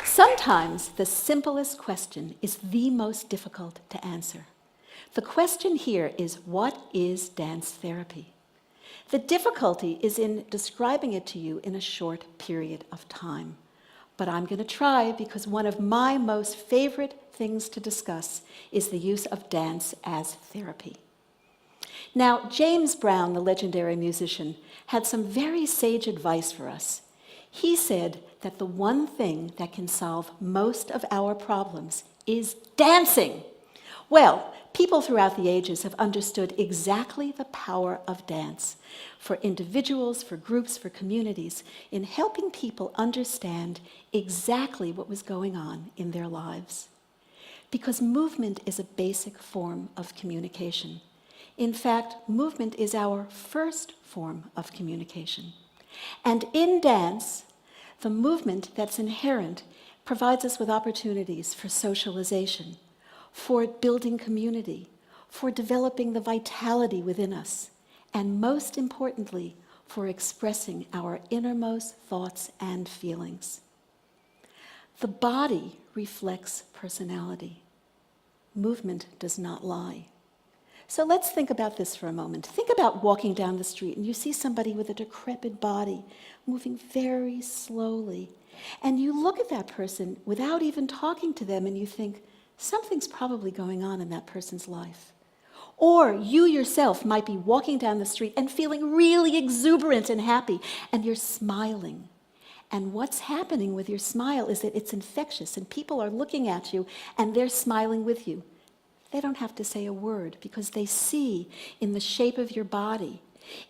Sometimes the simplest question is the most difficult to answer. The question here is, what is dance therapy? The difficulty is in describing it to you in a short period of time. But I'm going to try, because one of my most favorite things to discuss is the use of dance as therapy. Now, James Brown, the legendary musician, had some very sage advice for us. He said that the one thing that can solve most of our problems is dancing. Well, people throughout the ages have understood exactly the power of dance for individuals, for groups, for communities, in helping people understand exactly what was going on in their lives. Because movement is a basic form of communication. In fact, movement is our first form of communication. And in dance, the movement that's inherent provides us with opportunities for socialization, for building community, for developing the vitality within us, and most importantly, for expressing our innermost thoughts and feelings. The body reflects personality. Movement does not lie. So let's think about this for a moment. Think about walking down the street and you see somebody with a decrepit body moving very slowly. And you look at that person without even talking to them and you think, something's probably going on in that person's life. Or you yourself might be walking down the street and feeling really exuberant and happy, and you're smiling. And what's happening with your smile is that it's infectious, and people are looking at you and they're smiling with you. They don't have to say a word because they see in the shape of your body,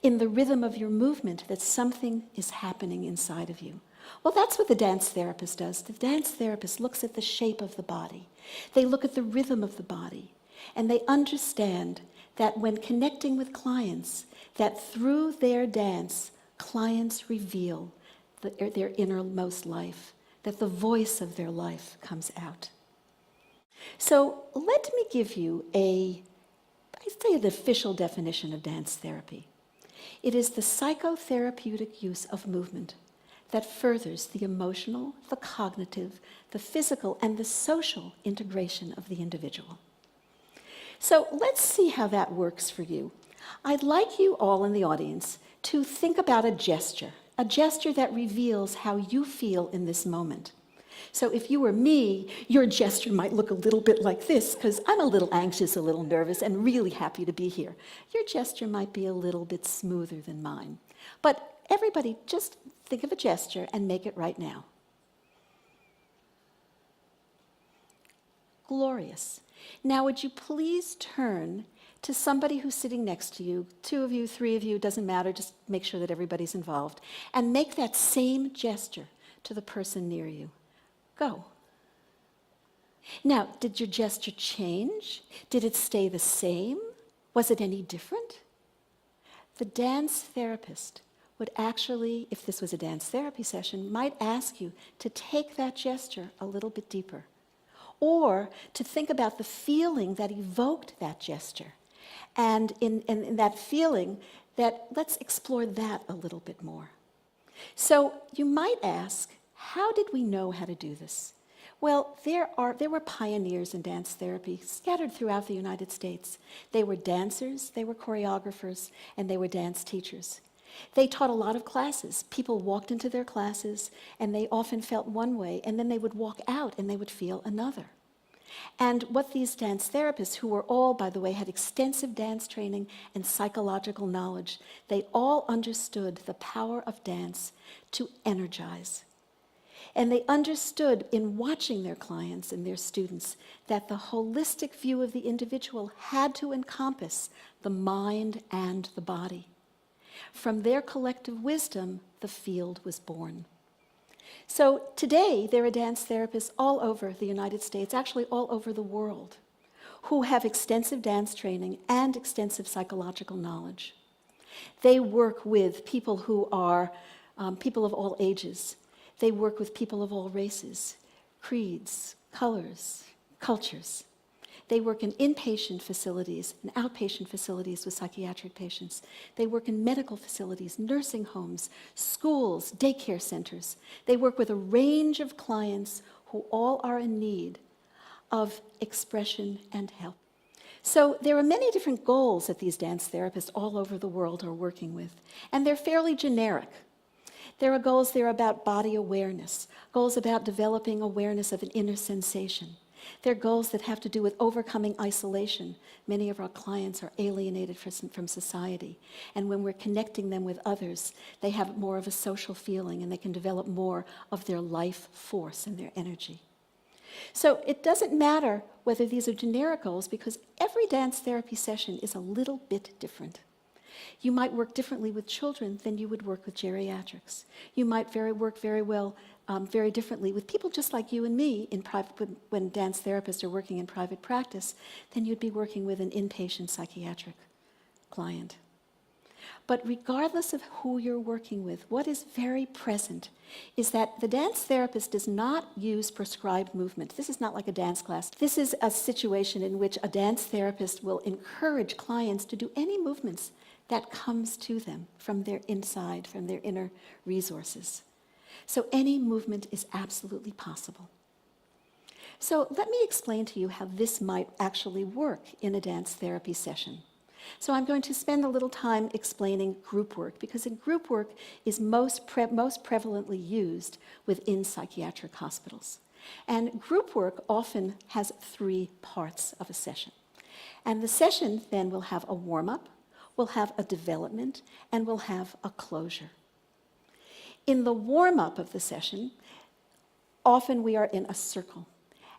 in the rhythm of your movement, that something is happening inside of you. Well, that's what the dance therapist does. The dance therapist looks at the shape of the body. They look at the rhythm of the body, and they understand that when connecting with clients, that through their dance, clients reveal their innermost life, that the voice of their life comes out. So let me give you an official definition of dance therapy. It is the psychotherapeutic use of movement that furthers the emotional, the cognitive, the physical, and the social integration of the individual. So let's see how that works for you. I'd like you all in the audience to think about a gesture that reveals how you feel in this moment. So if you were me, your gesture might look a little bit like this, because I'm a little anxious, a little nervous, and really happy to be here. Your gesture might be a little bit smoother than mine. But everybody, just think of a gesture and make it right now. Glorious. Now would you please turn to somebody who's sitting next to you, 2 of you, 3 of you, doesn't matter, just make sure that everybody's involved, and make that same gesture to the person near you. Go. Now, did your gesture change? Did it stay the same? Was it any different? The dance therapist would actually, if this was a dance therapy session, might ask you to take that gesture a little bit deeper, or to think about the feeling that evoked that gesture. And in that feeling, let's explore that a little bit more. So you might ask, how did we know how to do this? Well, there were pioneers in dance therapy scattered throughout the United States. They were dancers, they were choreographers, and they were dance teachers. They taught a lot of classes. People walked into their classes, and they often felt one way, and then they would walk out and they would feel another. And what these dance therapists, who were all, by the way, had extensive dance training and psychological knowledge, they all understood the power of dance to energize. And they understood in watching their clients and their students that the holistic view of the individual had to encompass the mind and the body. From their collective wisdom, the field was born. So today, there are dance therapists all over the United States, actually all over the world, who have extensive dance training and extensive psychological knowledge. They work with people who are people of all ages. They work with people of all races, creeds, colors, cultures. They work in inpatient facilities and outpatient facilities with psychiatric patients. They work in medical facilities, nursing homes, schools, daycare centers. They work with a range of clients who all are in need of expression and help. So there are many different goals that these dance therapists all over the world are working with, and they're fairly generic. There are goals there about body awareness, goals about developing awareness of an inner sensation. There are goals that have to do with overcoming isolation. Many of our clients are alienated from society, and when we're connecting them with others, they have more of a social feeling and they can develop more of their life force and their energy. So it doesn't matter whether these are generic goals because every dance therapy session is a little bit different. You might work differently with children than you would work with geriatrics. You might work very differently with people just like you and me in private, when dance therapists are working in private practice than you'd be working with an inpatient psychiatric client. But regardless of who you're working with, what is very present is that the dance therapist does not use prescribed movement. This is not like a dance class. This is a situation in which a dance therapist will encourage clients to do any movements that comes to them from their inside, from their inner resources. So any movement is absolutely possible. So let me explain to you how this might actually work in a dance therapy session. So I'm going to spend a little time explaining group work, because group work is most prevalently used within psychiatric hospitals. And group work often has 3 parts of a session. And the session then will have a warm-up, will have a development, and will have a closure. In the warm-up of the session, often we are in a circle.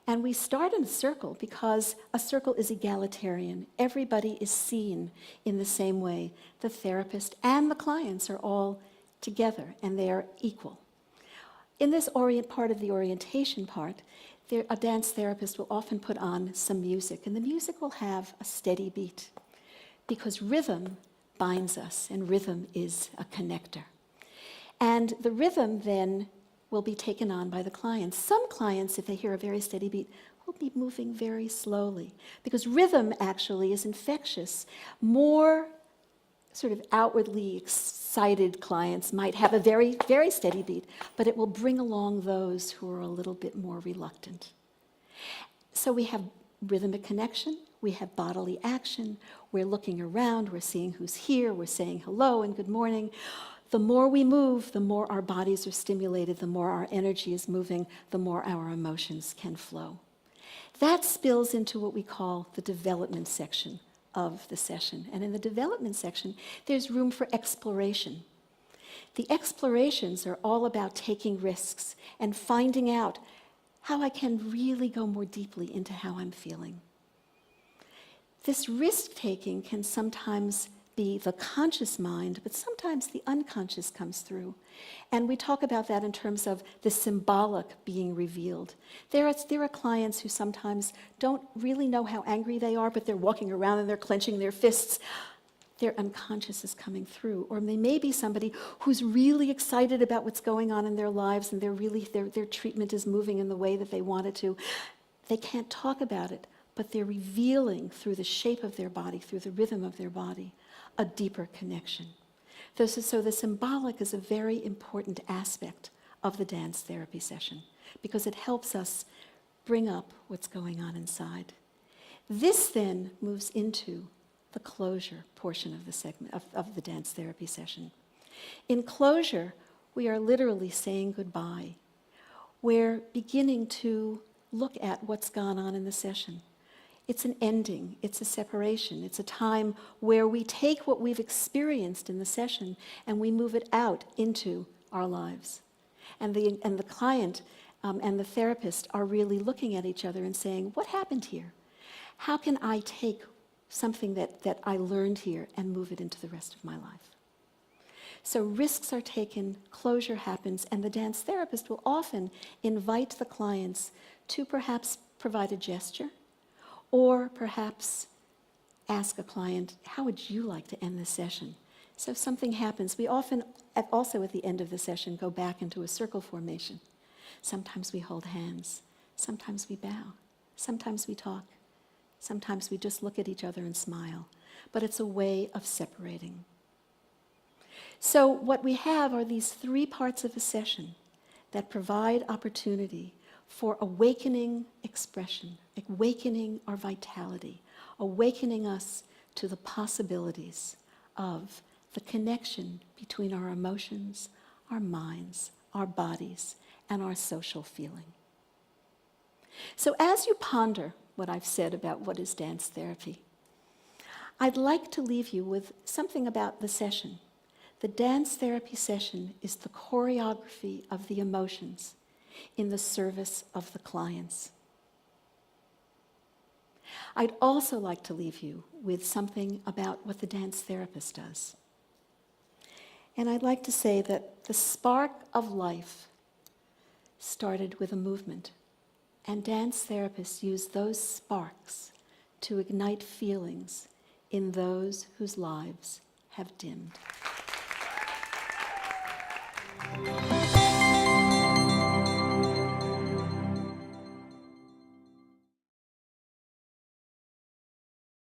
And we start in a circle because a circle is egalitarian. Everybody is seen in the same way. The therapist and the clients are all together, and they are equal. In this part of the orientation part, a dance therapist will often put on some music, and the music will have a steady beat, because rhythm binds us, and rhythm is a connector. And the rhythm then will be taken on by the clients. Some clients, if they hear a very steady beat, will be moving very slowly, because rhythm actually is infectious. More sort of outwardly excited clients might have a very, very steady beat, but it will bring along those who are a little bit more reluctant. So we have rhythmic connection, we have bodily action, we're looking around, we're seeing who's here, we're saying hello and good morning. The more we move, the more our bodies are stimulated, the more our energy is moving, the more our emotions can flow. That spills into what we call the development section of the session. And in the development section, there's room for exploration. The explorations are all about taking risks and finding out how I can really go more deeply into how I'm feeling. This risk-taking can sometimes be the conscious mind, but sometimes the unconscious comes through. And we talk about that in terms of the symbolic being revealed. There are clients who sometimes don't really know how angry they are, but they're walking around and they're clenching their fists. Their unconscious is coming through. Or they may be somebody who's really excited about what's going on in their lives, and their treatment is moving in the way that they want it to. They can't talk about it, but they're revealing through the shape of their body, through the rhythm of their body, a deeper connection. So the symbolic is a very important aspect of the dance therapy session, because it helps us bring up what's going on inside. This then moves into the closure portion of the segment of the dance therapy session. In closure, we are literally saying goodbye. We're beginning to look at what's gone on in the session. It's an ending, it's a separation, it's a time where we take what we've experienced in the session and we move it out into our lives. And the client and the therapist are really looking at each other and saying, what happened here? How can I take something that I learned here and move it into the rest of my life? So risks are taken, closure happens, and the dance therapist will often invite the clients to perhaps provide a gesture, or perhaps ask a client, how would you like to end this session? So if something happens, we often, also at the end of the session, go back into a circle formation. Sometimes we hold hands. Sometimes we bow. Sometimes we talk. Sometimes we just look at each other and smile. But it's a way of separating. So what we have are these 3 parts of a session that provide opportunity for awakening expression, awakening our vitality, awakening us to the possibilities of the connection between our emotions, our minds, our bodies, and our social feeling. So as you ponder what I've said about what is dance therapy, I'd like to leave you with something about the session. The dance therapy session is the choreography of the emotions in the service of the clients. I'd also like to leave you with something about what the dance therapist does. And I'd like to say that the spark of life started with a movement, and dance therapists use those sparks to ignite feelings in those whose lives have dimmed.